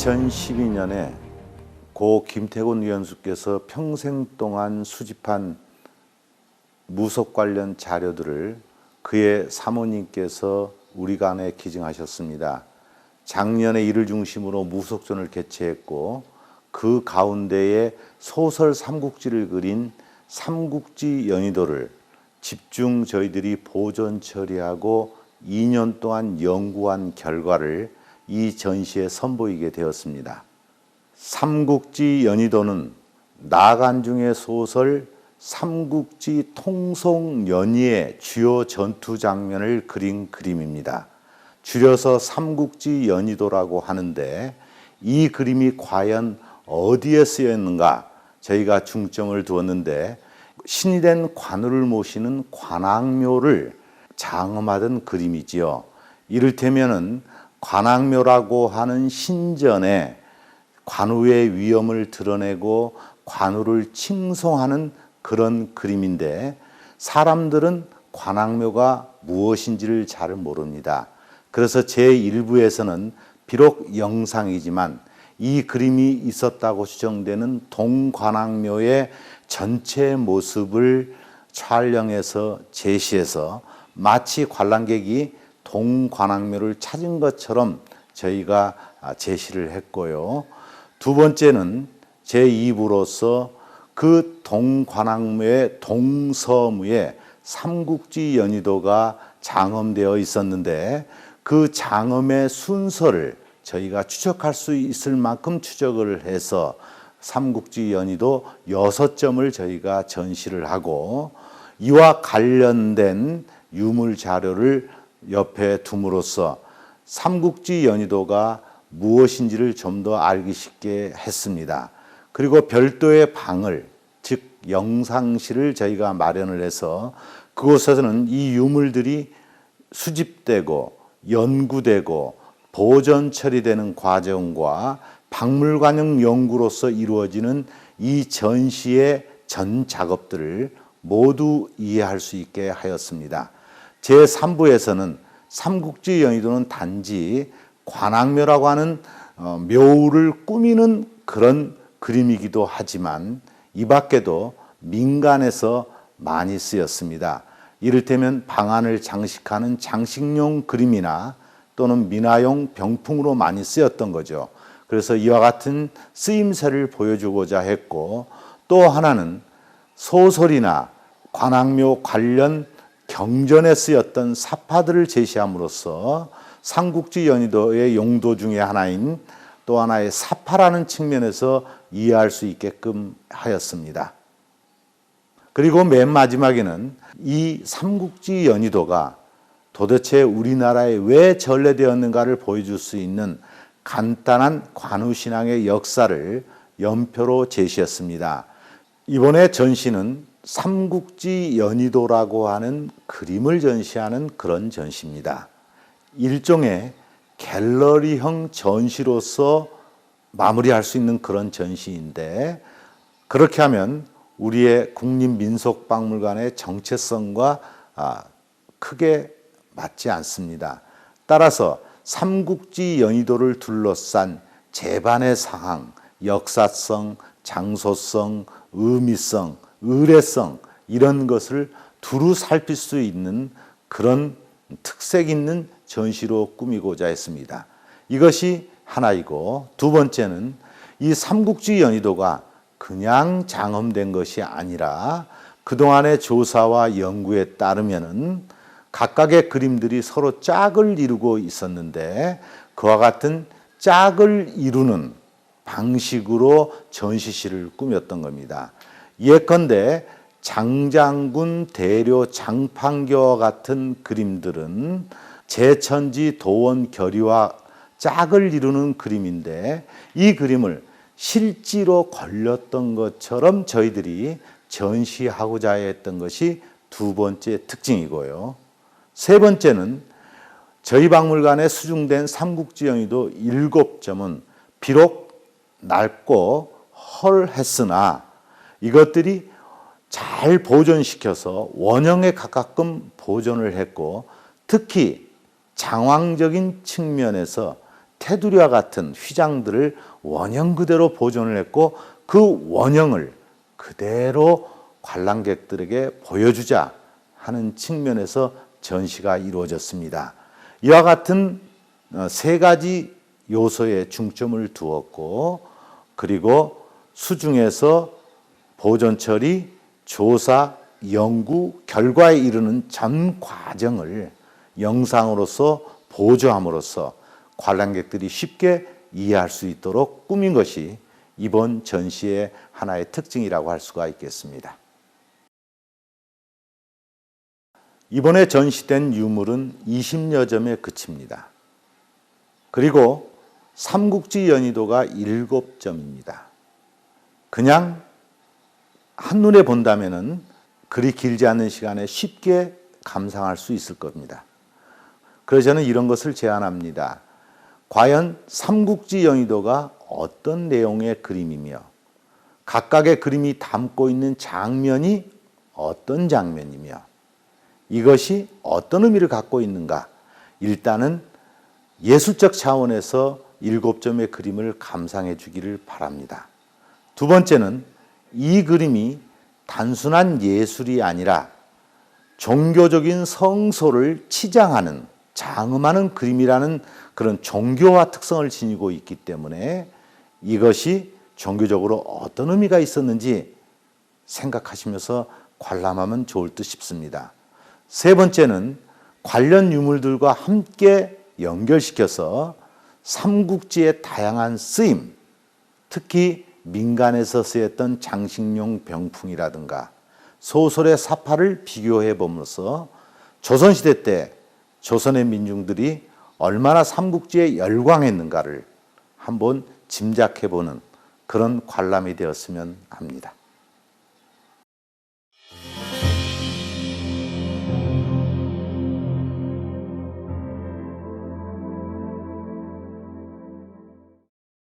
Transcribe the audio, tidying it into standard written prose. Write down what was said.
2012년에 고 김태곤 위원수께서 평생 동안 수집한 무속 관련 자료들을 그의 사모님께서 우리간에 기증하셨습니다. 작년에 이를 중심으로 무속전을 개최했고 그 가운데에 소설 삼국지를 그린 삼국지 연희도를 집중 저희들이 보존 처리하고 2년 동안 연구한 결과를 이 전시에 선보이게 되었습니다. 삼국지 연희도는 나간중의 소설 삼국지 통송연희의 주요 전투 장면을 그린 그림입니다. 줄여서 삼국지 연희도라고 하는데 이 그림이 과연 어디에 쓰여 있는가 저희가 중점을 두었는데 신이 된 관우를 모시는 관악묘를 장엄하던 그림이지요. 이를테면은 관악묘라고 하는 신전에 관우의 위엄을 드러내고 관우를 칭송하는 그런 그림인데 사람들은 관악묘가 무엇인지를 잘 모릅니다. 그래서 제1부에서는 비록 영상이지만 이 그림이 있었다고 추정되는 동관악묘의 전체 모습을 촬영해서 제시해서 마치 관람객이 동관악묘를 찾은 것처럼 저희가 제시를 했고요. 두 번째는 제2부로서 그 동관악묘의 동서무에 삼국지 연희도가 장엄되어 있었는데 그 장엄의 순서를 저희가 추적할 수 있을 만큼 추적을 해서 삼국지 연희도 6점을 저희가 전시를 하고 이와 관련된 유물 자료를 옆에 둠으로써 삼국지 연희도가 무엇인지를 좀 더 알기 쉽게 했습니다. 그리고 별도의 방을, 즉 영상실을 저희가 마련을 해서 그곳에서는 이 유물들이 수집되고 연구되고 보존 처리되는 과정과 박물관형 연구로서 이루어지는 이 전시의 전 작업들을 모두 이해할 수 있게 하였습니다. 제3부에서는 삼국지 연희도는 단지 관악묘라고 하는 묘를 꾸미는 그런 그림이기도 하지만 이 밖에도 민간에서 많이 쓰였습니다. 이를테면 방안을 장식하는 장식용 그림이나 또는 민화용 병풍으로 많이 쓰였던 거죠. 그래서 이와 같은 쓰임새를 보여주고자 했고 또 하나는 소설이나 관악묘 관련 경전에 쓰였던 사파들을 제시함으로써 삼국지 연희도의 용도 중에 하나인 또 하나의 사파라는 측면에서 이해할 수 있게끔 하였습니다. 그리고 맨 마지막에는 이 삼국지 연희도가 도대체 우리나라에 왜 전래되었는가를 보여줄 수 있는 간단한 관우신앙의 역사를 연표로 제시했습니다. 이번에 전시는 삼국지 연희도라고 하는 그림을 전시하는 그런 전시입니다. 일종의 갤러리형 전시로서 마무리할 수 있는 그런 전시인데 그렇게 하면 우리의 국립민속박물관의 정체성과 크게 맞지 않습니다. 따라서 삼국지 연희도를 둘러싼 제반의 상황, 역사성, 장소성, 의미성, 의례성 이런 것을 두루 살필 수 있는 그런 특색 있는 전시로 꾸미고자 했습니다. 이것이 하나이고 두 번째는 이 삼국지 연희도가 그냥 장엄된 것이 아니라 그동안의 조사와 연구에 따르면은 각각의 그림들이 서로 짝을 이루고 있었는데 그와 같은 짝을 이루는 방식으로 전시실을 꾸몄던 겁니다. 예컨대 장장군 대료 장판교와 같은 그림들은 제천지 도원 결의와 짝을 이루는 그림인데 이 그림을 실제로 걸렸던 것처럼 저희들이 전시하고자 했던 것이 두 번째 특징이고요. 세 번째는 저희 박물관에 수중된 삼국지 연희도 7점은 비록 낡고 헐했으나 이것들이 잘 보존시켜서 원형에 가깝끔 보존을 했고 특히 장황적인 측면에서 테두리와 같은 휘장들을 원형 그대로 보존을 했고 그 원형을 그대로 관람객들에게 보여주자 하는 측면에서 전시가 이루어졌습니다. 이와 같은 세 가지 요소에 중점을 두었고 그리고 수중에서 보존 처리, 조사, 연구, 결과에 이르는 전 과정을 영상으로서 보조함으로써 관람객들이 쉽게 이해할 수 있도록 꾸민 것이 이번 전시의 하나의 특징이라고 할 수가 있겠습니다. 이번에 전시된 유물은 20여 점에 그칩니다. 그리고 삼국지 연의도가 7점입니다. 그냥 한눈에 본다면은 그리 길지 않은 시간에 쉽게 감상할 수 있을 겁니다. 그래서 저는 이런 것을 제안합니다. 과연 삼국지 연의도가 어떤 내용의 그림이며 각각의 그림이 담고 있는 장면이 어떤 장면이며 이것이 어떤 의미를 갖고 있는가? 일단은 예술적 차원에서 7점의 그림을 감상해 주기를 바랍니다. 두 번째는 이 그림이 단순한 예술이 아니라 종교적인 성소를 치장하는 장음하는 그림이라는 그런 종교화 특성을 지니고 있기 때문에 이것이 종교적으로 어떤 의미가 있었는지 생각하시면서 관람하면 좋을 듯 싶습니다. 세 번째는 관련 유물들과 함께 연결시켜서 삼국지의 다양한 쓰임, 특히 민간에서 쓰였던 장식용 병풍이라든가 소설의 사파를 비교해 보면서 조선시대 때 조선의 민중들이 얼마나 삼국지에 열광했는가를 한번 짐작해 보는 그런 관람이 되었으면 합니다.